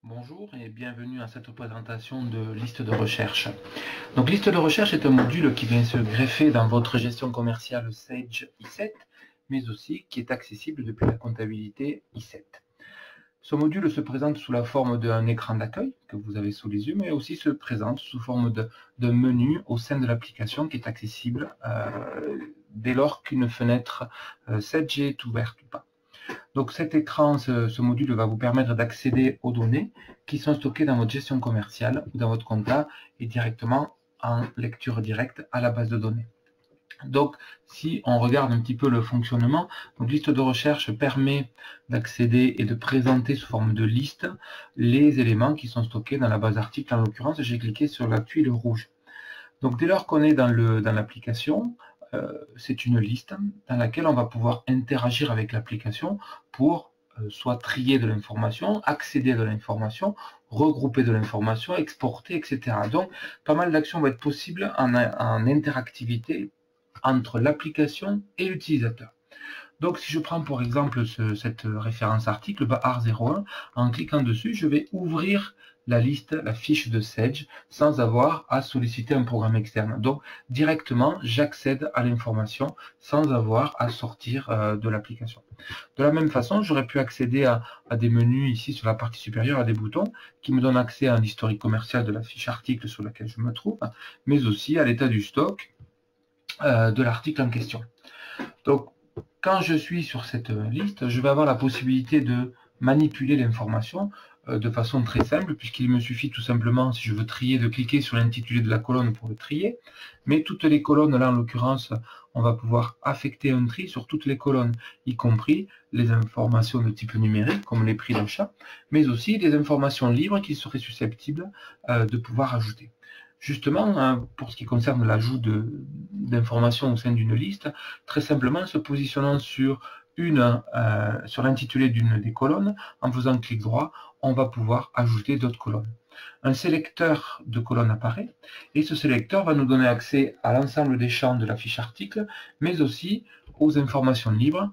Bonjour et bienvenue à cette présentation de liste de recherche. Donc liste de recherche est un module qui vient se greffer dans votre gestion commerciale Sage i7, mais aussi qui est accessible depuis la comptabilité i7. Ce module se présente sous la forme d'un écran d'accueil que vous avez sous les yeux, mais aussi se présente sous forme d'un menu au sein de l'application qui est accessible dès lors qu'une fenêtre Sage est ouverte ou pas. Donc cet écran, ce module va vous permettre d'accéder aux données qui sont stockées dans votre gestion commerciale ou dans votre compta et directement en lecture directe à la base de données. Donc si on regarde un petit peu le fonctionnement, donc liste de recherche permet d'accéder et de présenter sous forme de liste les éléments qui sont stockés dans la base d'articles. En l'occurrence, j'ai cliqué sur la tuile rouge. Donc dès lors qu'on est dans l'application, c'est une liste dans laquelle on va pouvoir interagir avec l'application pour soit trier de l'information, accéder de l'information, regrouper de l'information, exporter, etc. Donc, pas mal d'actions vont être possibles en interactivité entre l'application et l'utilisateur. Donc, si je prends pour exemple cette référence article, AR01, en cliquant dessus, je vais ouvrir la liste, la fiche de Sage, sans avoir à solliciter un programme externe. Donc, directement, j'accède à l'information sans avoir à sortir de l'application. De la même façon, j'aurais pu accéder à des menus ici sur la partie supérieure, à des boutons qui me donnent accès à l'historique commercial de la fiche article sur laquelle je me trouve, mais aussi à l'état du stock de l'article en question. Donc, quand je suis sur cette liste, je vais avoir la possibilité de manipuler l'information de façon très simple, puisqu'il me suffit tout simplement, si je veux trier, de cliquer sur l'intitulé de la colonne pour le trier. Mais toutes les colonnes, là en l'occurrence, on va pouvoir affecter un tri sur toutes les colonnes, y compris les informations de type numérique, comme les prix d'achat, mais aussi des informations libres qui seraient susceptibles de pouvoir ajouter. Justement, pour ce qui concerne l'ajout d'informations au sein d'une liste, très simplement, se positionnant sur l'intitulé d'une des colonnes, en faisant clic droit, on va pouvoir ajouter d'autres colonnes. Un sélecteur de colonnes apparaît, et ce sélecteur va nous donner accès à l'ensemble des champs de la fiche article, mais aussi aux informations libres,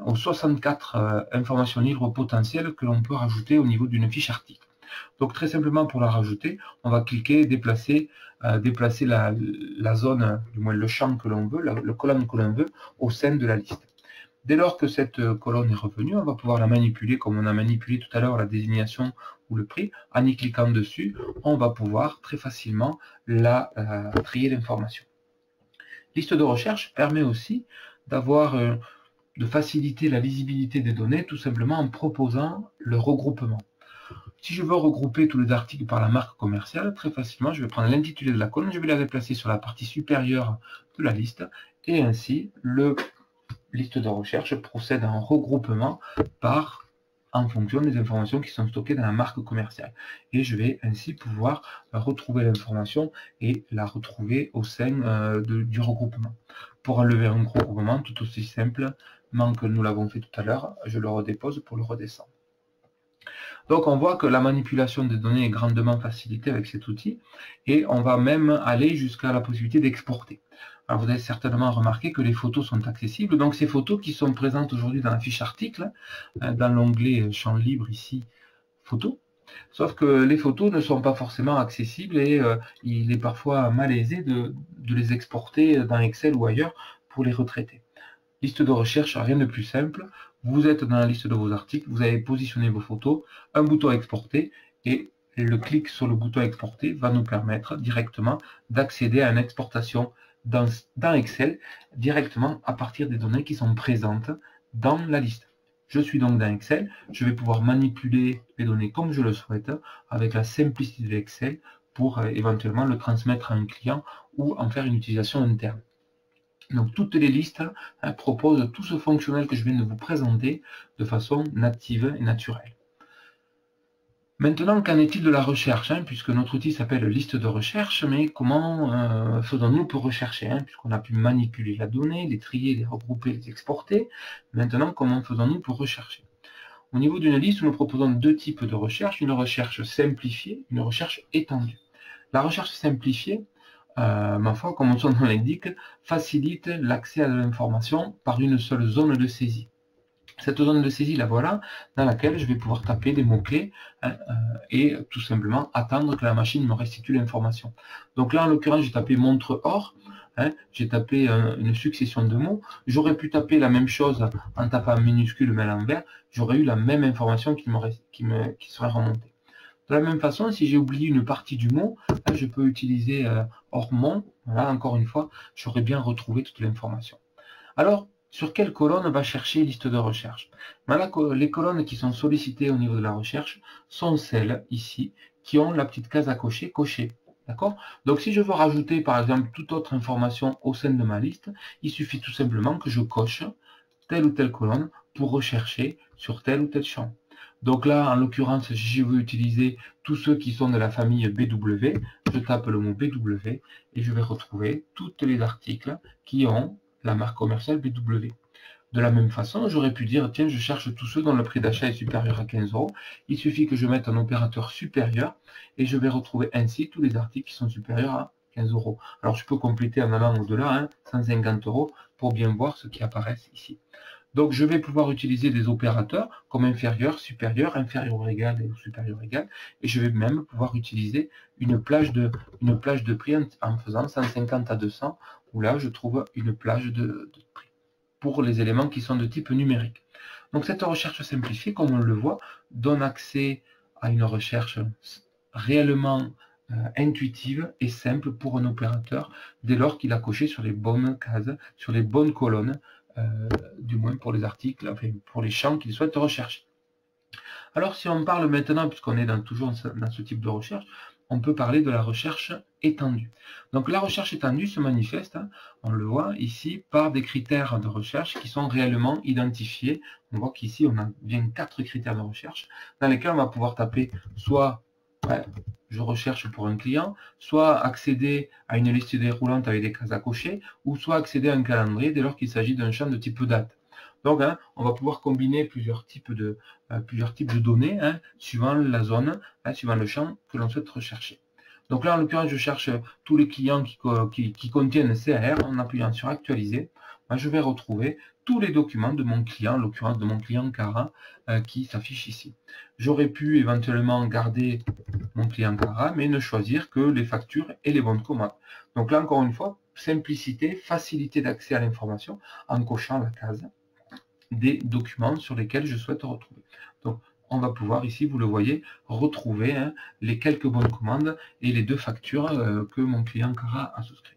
aux 64 informations libres potentielles que l'on peut rajouter au niveau d'une fiche article. Donc très simplement pour la rajouter, on va cliquer, déplacer la zone, du moins le champ que l'on veut, la colonne que l'on veut, au sein de la liste. Dès lors que cette colonne est revenue, on va pouvoir la manipuler comme on a manipulé tout à l'heure la désignation ou le prix. En y cliquant dessus, on va pouvoir très facilement trier l'information. Liste de recherche permet aussi de faciliter la lisibilité des données tout simplement en proposant le regroupement. Si je veux regrouper tous les articles par la marque commerciale, très facilement, je vais prendre l'intitulé de la colonne, je vais la déplacer sur la partie supérieure de la liste, et ainsi, le liste de recherche procède à un regroupement en fonction des informations qui sont stockées dans la marque commerciale. Et je vais ainsi pouvoir retrouver l'information et la retrouver au sein du regroupement. Pour enlever un regroupement, tout aussi simplement que nous l'avons fait tout à l'heure, je le redépose pour le redescendre. Donc on voit que la manipulation des données est grandement facilitée avec cet outil et on va même aller jusqu'à la possibilité d'exporter. Alors vous avez certainement remarqué que les photos sont accessibles, donc ces photos qui sont présentes aujourd'hui dans la fiche article, dans l'onglet champ libre ici, photos, sauf que les photos ne sont pas forcément accessibles et il est parfois malaisé de les exporter dans Excel ou ailleurs pour les retraiter. Liste de recherche, rien de plus simple. Vous êtes dans la liste de vos articles, vous avez positionné vos photos, un bouton exporter et le clic sur le bouton exporter va nous permettre directement d'accéder à une exportation dans Excel directement à partir des données qui sont présentes dans la liste. Je suis donc dans Excel, je vais pouvoir manipuler les données comme je le souhaite avec la simplicité d'Excel pour éventuellement le transmettre à un client ou en faire une utilisation interne. Donc toutes les listes proposent tout ce fonctionnel que je viens de vous présenter de façon native et naturelle. Maintenant, qu'en est-il de la recherche, puisque notre outil s'appelle liste de recherche, mais comment faisons-nous pour rechercher, puisqu'on a pu manipuler la donnée, les trier, les regrouper, les exporter. Maintenant, comment faisons-nous pour rechercher? Au niveau d'une liste, nous proposons deux types de recherche, une recherche simplifiée, une recherche étendue. La recherche simplifiée, ma foi, comme son nom l'indique, facilite l'accès à l'information par une seule zone de saisie. Cette zone de saisie, la voilà, dans laquelle je vais pouvoir taper des mots-clés et tout simplement attendre que la machine me restitue l'information. Donc là, en l'occurrence, j'ai tapé montre or, j'ai tapé une succession de mots. J'aurais pu taper la même chose en tapant minuscule mais à l'envers, j'aurais eu la même information qui serait remontée. De la même façon, si j'ai oublié une partie du mot, là, je peux utiliser hors mot. Voilà, encore une fois, j'aurais bien retrouvé toute l'information. Alors, sur quelle colonne on va chercher liste de recherche? Les colonnes qui sont sollicitées au niveau de la recherche sont celles ici qui ont la petite case à cocher, cochée. D'accord? Donc si je veux rajouter par exemple toute autre information au sein de ma liste, il suffit tout simplement que je coche telle ou telle colonne pour rechercher sur tel ou tel champ. Donc là, en l'occurrence, si je veux utiliser tous ceux qui sont de la famille BW, je tape le mot BW et je vais retrouver tous les articles qui ont la marque commerciale BW. De la même façon, j'aurais pu dire, tiens, je cherche tous ceux dont le prix d'achat est supérieur à 15 €. Il suffit que je mette un opérateur supérieur et je vais retrouver ainsi tous les articles qui sont supérieurs à 15 €. Alors, je peux compléter en allant au-delà, 150 € pour bien voir ce qui apparaît ici. Donc, je vais pouvoir utiliser des opérateurs comme inférieur, supérieur, inférieur ou égal et supérieur égal. Et je vais même pouvoir utiliser une plage de prix en faisant 150 à 200, où là, je trouve une plage de prix pour les éléments qui sont de type numérique. Donc, cette recherche simplifiée, comme on le voit, donne accès à une recherche réellement intuitive et simple pour un opérateur dès lors qu'il a coché sur les bonnes cases, sur les bonnes colonnes, du moins pour les articles, enfin pour les champs qu'il souhaite rechercher. Alors si on parle maintenant, puisqu'on est toujours dans ce type de recherche, on peut parler de la recherche étendue. Donc la recherche étendue se manifeste, on le voit ici, par des critères de recherche qui sont réellement identifiés. On voit qu'ici on a bien 4 critères de recherche dans lesquels on va pouvoir taper soit je recherche pour un client, soit accéder à une liste déroulante avec des cases à cocher, ou soit accéder à un calendrier dès lors qu'il s'agit d'un champ de type date. Donc, on va pouvoir combiner plusieurs types de données suivant la zone, suivant le champ que l'on souhaite rechercher. Donc là, en l'occurrence, je cherche tous les clients qui contiennent CAR. En appuyant sur Actualiser, je vais retrouver tous les documents de mon client, en l'occurrence de mon client Cara, qui s'affiche ici. J'aurais pu éventuellement garder mon client Cara, mais ne choisir que les factures et les bons de commande. Donc là, encore une fois, simplicité, facilité d'accès à l'information en cochant la case des documents sur lesquels je souhaite retrouver. Donc, on va pouvoir ici, vous le voyez, retrouver les quelques bonnes commandes et les 2 factures que mon client Cara a souscrit.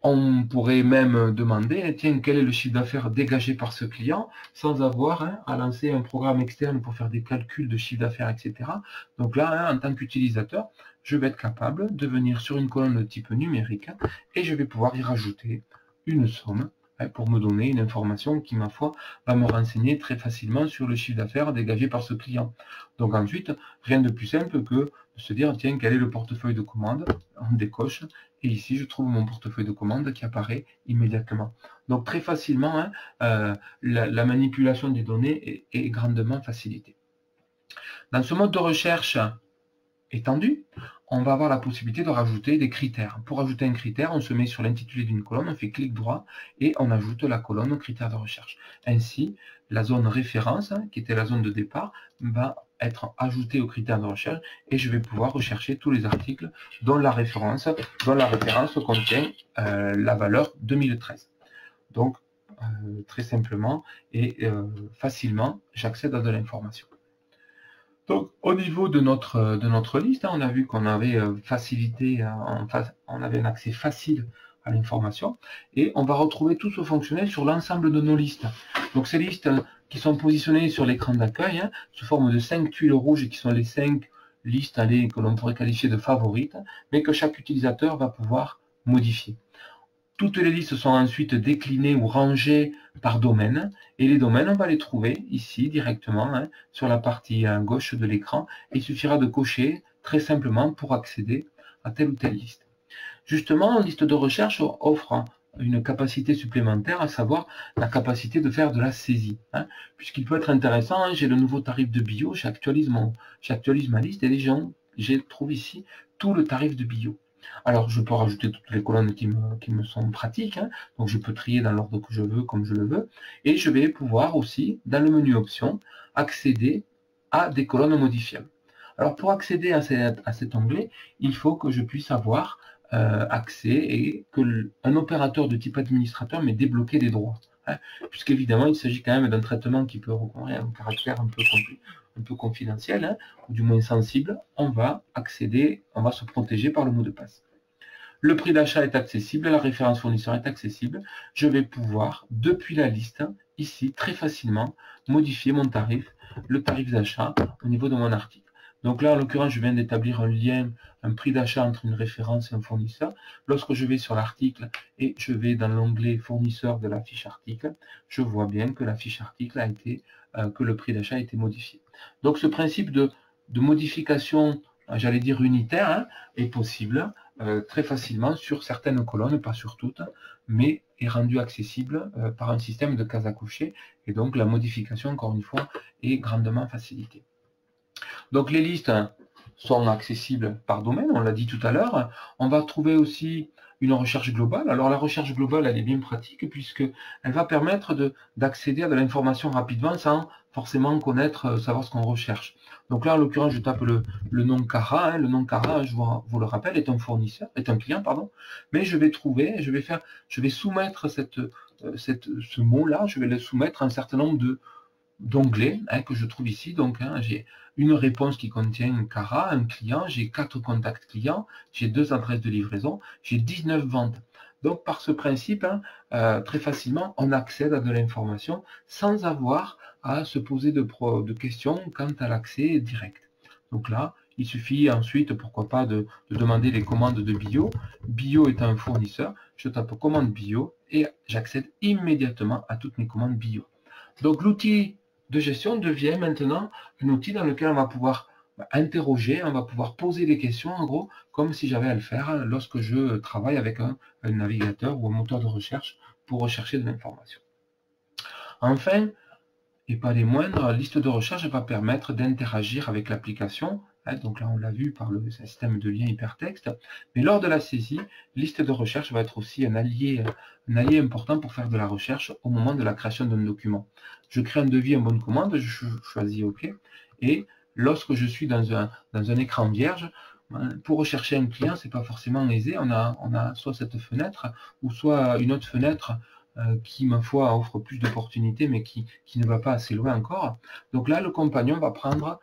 On pourrait même demander, tiens, quel est le chiffre d'affaires dégagé par ce client, sans avoir à lancer un programme externe pour faire des calculs de chiffre d'affaires, etc. Donc là, en tant qu'utilisateur, je vais être capable de venir sur une colonne de type numérique et je vais pouvoir y rajouter une somme pour me donner une information qui, ma foi, va me renseigner très facilement sur le chiffre d'affaires dégagé par ce client. Donc ensuite, rien de plus simple que de se dire, tiens, quel est le portefeuille de commande? On décoche, et ici, je trouve mon portefeuille de commande qui apparaît immédiatement. Donc très facilement, la manipulation des données est grandement facilitée. Dans ce mode de recherche étendu, on va avoir la possibilité de rajouter des critères. Pour ajouter un critère, on se met sur l'intitulé d'une colonne, on fait clic droit et on ajoute la colonne critères de recherche. Ainsi, la zone référence, qui était la zone de départ, va être ajoutée aux critères de recherche et je vais pouvoir rechercher tous les articles dont la référence contient la valeur 2013. Donc, très simplement et facilement, j'accède à de l'information. Donc, au niveau de notre liste, on a vu qu'on avait on avait un accès facile à l'information et on va retrouver tout ce fonctionnel sur l'ensemble de nos listes. Donc, ces listes qui sont positionnées sur l'écran d'accueil sous forme de 5 tuiles rouges qui sont les 5 listes que l'on pourrait qualifier de favorites, mais que chaque utilisateur va pouvoir modifier. Toutes les listes sont ensuite déclinées ou rangées par domaine et les domaines, on va les trouver ici directement sur la partie gauche de l'écran. Il suffira de cocher très simplement pour accéder à telle ou telle liste. Justement, une liste de recherche offre une capacité supplémentaire, à savoir la capacité de faire de la saisie. Puisqu'il peut être intéressant, j'ai le nouveau tarif de bio, j'actualise ma liste et je trouve ici tout le tarif de bio. Alors, je peux rajouter toutes les colonnes qui me sont pratiques, hein. Donc, je peux trier dans l'ordre que je veux, comme je le veux. Et je vais pouvoir aussi, dans le menu Options, accéder à des colonnes modifiables. Alors, pour accéder à cet onglet, il faut que je puisse avoir accès et que un opérateur de type administrateur m'ait débloqué des droits. Hein, puisqu'évidemment, il s'agit quand même d'un traitement qui peut recourir à un caractère un peu confidentiel, hein, ou du moins sensible. On va accéder, on va se protéger par le mot de passe. Le prix d'achat est accessible, la référence fournisseur est accessible. Je vais pouvoir, depuis la liste, ici, très facilement, modifier mon tarif, le tarif d'achat au niveau de mon article. Donc là, en l'occurrence, je viens d'établir un lien, un prix d'achat entre une référence et un fournisseur. Lorsque je vais sur l'article et je vais dans l'onglet fournisseur de la fiche article, je vois bien que la fiche article a été, que le prix d'achat a été modifié. Donc ce principe de modification, j'allais dire unitaire, hein, est possible très facilement sur certaines colonnes, pas sur toutes, mais est rendu accessible par un système de cases à cocher. Et donc la modification, encore une fois, est grandement facilitée. Donc les listes sont accessibles par domaine, on l'a dit tout à l'heure. On va trouver aussi une recherche globale. Alors la recherche globale, elle est bien pratique puisqu'elle va permettre d'accéder à de l'information rapidement sans forcément connaître, savoir ce qu'on recherche. Donc là, en l'occurrence, je tape le nom Cara. Hein. Le nom Cara, je vous le rappelle, est un client, pardon. Mais je vais trouver, je vais soumettre ce mot-là, je vais le soumettre à un certain nombre d'onglets que je trouve ici. Donc, j'ai une réponse qui contient une Cara, un client, j'ai 4 contacts clients, j'ai 2 adresses de livraison, j'ai 19 ventes. Donc, par ce principe, très facilement, on accède à de l'information sans avoir à se poser de questions quant à l'accès direct. Donc là, il suffit ensuite, pourquoi pas, de demander les commandes de bio. Bio est un fournisseur, je tape commande bio et j'accède immédiatement à toutes mes commandes bio. Donc, l'outil de gestion devient maintenant un outil dans lequel on va pouvoir interroger, on va pouvoir poser des questions, en gros, comme si j'avais à le faire lorsque je travaille avec un navigateur ou un moteur de recherche pour rechercher de l'information. Enfin, et pas les moindres, la liste de recherche va permettre d'interagir avec l'application. Donc là, on l'a vu par le système de lien hypertexte. Mais lors de la saisie, liste de recherche va être aussi un allié important pour faire de la recherche au moment de la création d'un document. Je crée un devis, une bonne commande, je choisis OK. Et lorsque je suis dans un écran vierge, pour rechercher un client, c'est pas forcément aisé. On a soit cette fenêtre ou soit une autre fenêtre qui, ma foi, offre plus d'opportunités, mais qui ne va pas assez loin encore. Donc là, le compagnon va prendre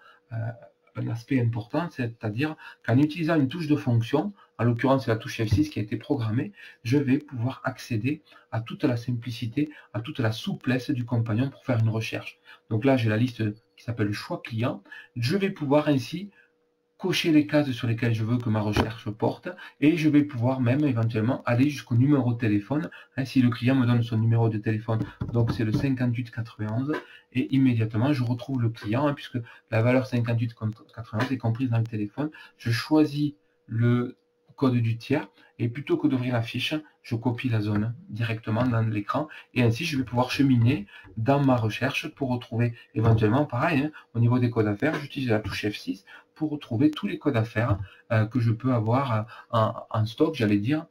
un aspect important, c'est-à-dire qu'en utilisant une touche de fonction, en l'occurrence c'est la touche F6 qui a été programmée, je vais pouvoir accéder à toute la simplicité, à toute la souplesse du compagnon pour faire une recherche. Donc là, j'ai la liste qui s'appelle choix client. Je vais pouvoir ainsi cocher les cases sur lesquelles je veux que ma recherche porte et je vais pouvoir même éventuellement aller jusqu'au numéro de téléphone si le client me donne son numéro de téléphone. Donc c'est le 5891 et immédiatement je retrouve le client puisque la valeur 5891 est comprise dans le téléphone. Je choisis le code du tiers et plutôt que d'ouvrir la fiche, je copie la zone directement dans l'écran et ainsi je vais pouvoir cheminer dans ma recherche pour retrouver éventuellement pareil au niveau des codes à faire, j'utilise la touche F6 pour retrouver tous les codes à faire que je peux avoir en stock, j'allais dire,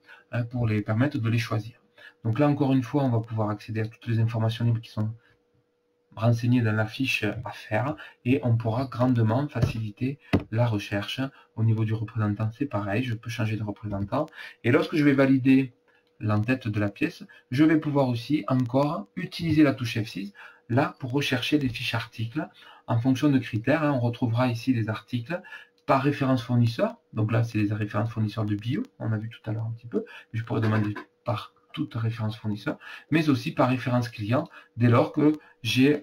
pour les permettre de les choisir. Donc là, encore une fois, on va pouvoir accéder à toutes les informations libres qui sont renseignées dans la fiche à faire et on pourra grandement faciliter la recherche. Au niveau du représentant, c'est pareil, je peux changer de représentant. Et lorsque je vais valider l'entête de la pièce, je vais pouvoir aussi encore utiliser la touche F6 là pour rechercher des fiches articles en fonction de critères. On retrouvera ici les articles par référence fournisseur. Donc là, c'est les références fournisseurs de bio. On a vu tout à l'heure un petit peu. Je pourrais demander par toute référence fournisseur, mais aussi par référence client, dès lors que j'ai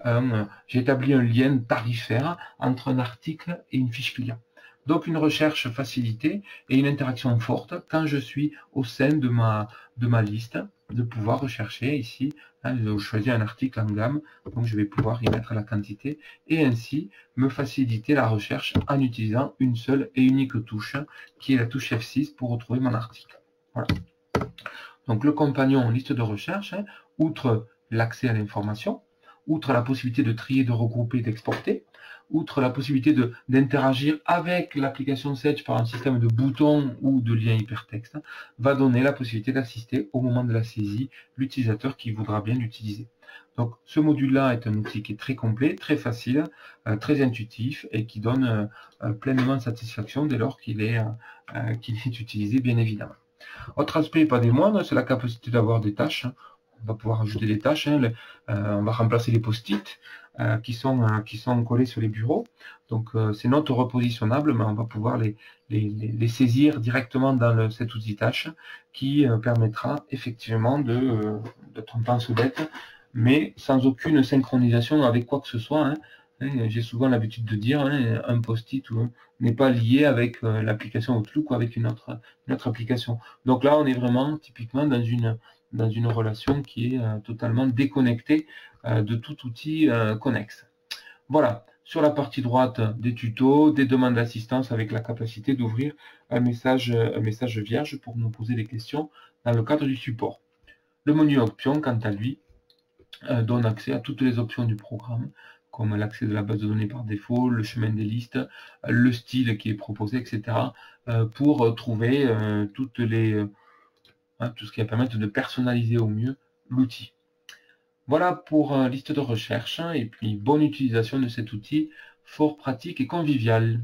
établi un lien tarifaire entre un article et une fiche client. Donc une recherche facilitée et une interaction forte quand je suis au sein de ma liste, de pouvoir rechercher ici, je choisis un article en gamme, donc je vais pouvoir y mettre la quantité et ainsi me faciliter la recherche en utilisant une seule et unique touche qui est la touche F6 pour retrouver mon article. Voilà. Donc le compagnon liste de recherche, outre l'accès à l'information, outre la possibilité de trier, de regrouper, d'exporter, outre la possibilité d'interagir avec l'application Sage par un système de boutons ou de liens hypertextes, va donner la possibilité d'assister au moment de la saisie l'utilisateur qui voudra bien l'utiliser. Donc ce module-là est un outil qui est très complet, très facile, très intuitif et qui donne pleinement de satisfaction dès lors qu'il est utilisé, bien évidemment. Autre aspect, pas des moindres, c'est la capacité d'avoir des tâches. On va pouvoir ajouter des tâches, on va remplacer les post-it qui sont collés sur les bureaux. Donc ces notes repositionnables, mais on va pouvoir les saisir directement dans cet outil tâche qui permettra effectivement d'être un pense bête, mais sans aucune synchronisation avec quoi que ce soit. J'ai souvent l'habitude de dire un post-it n'est pas lié avec l'application Outlook ou avec une autre application. Donc là, on est vraiment typiquement dans une relation qui est totalement déconnectée de tout outil connexe. Voilà, sur la partie droite, des tutos, des demandes d'assistance avec la capacité d'ouvrir un message vierge pour nous poser des questions dans le cadre du support. Le menu options, quant à lui, donne accès à toutes les options du programme, comme l'accès de la base de données par défaut, le chemin des listes, le style qui est proposé, etc., pour trouver tout ce qui va permettre de personnaliser au mieux l'outil. Voilà pour liste de recherche, et puis bonne utilisation de cet outil fort pratique et convivial.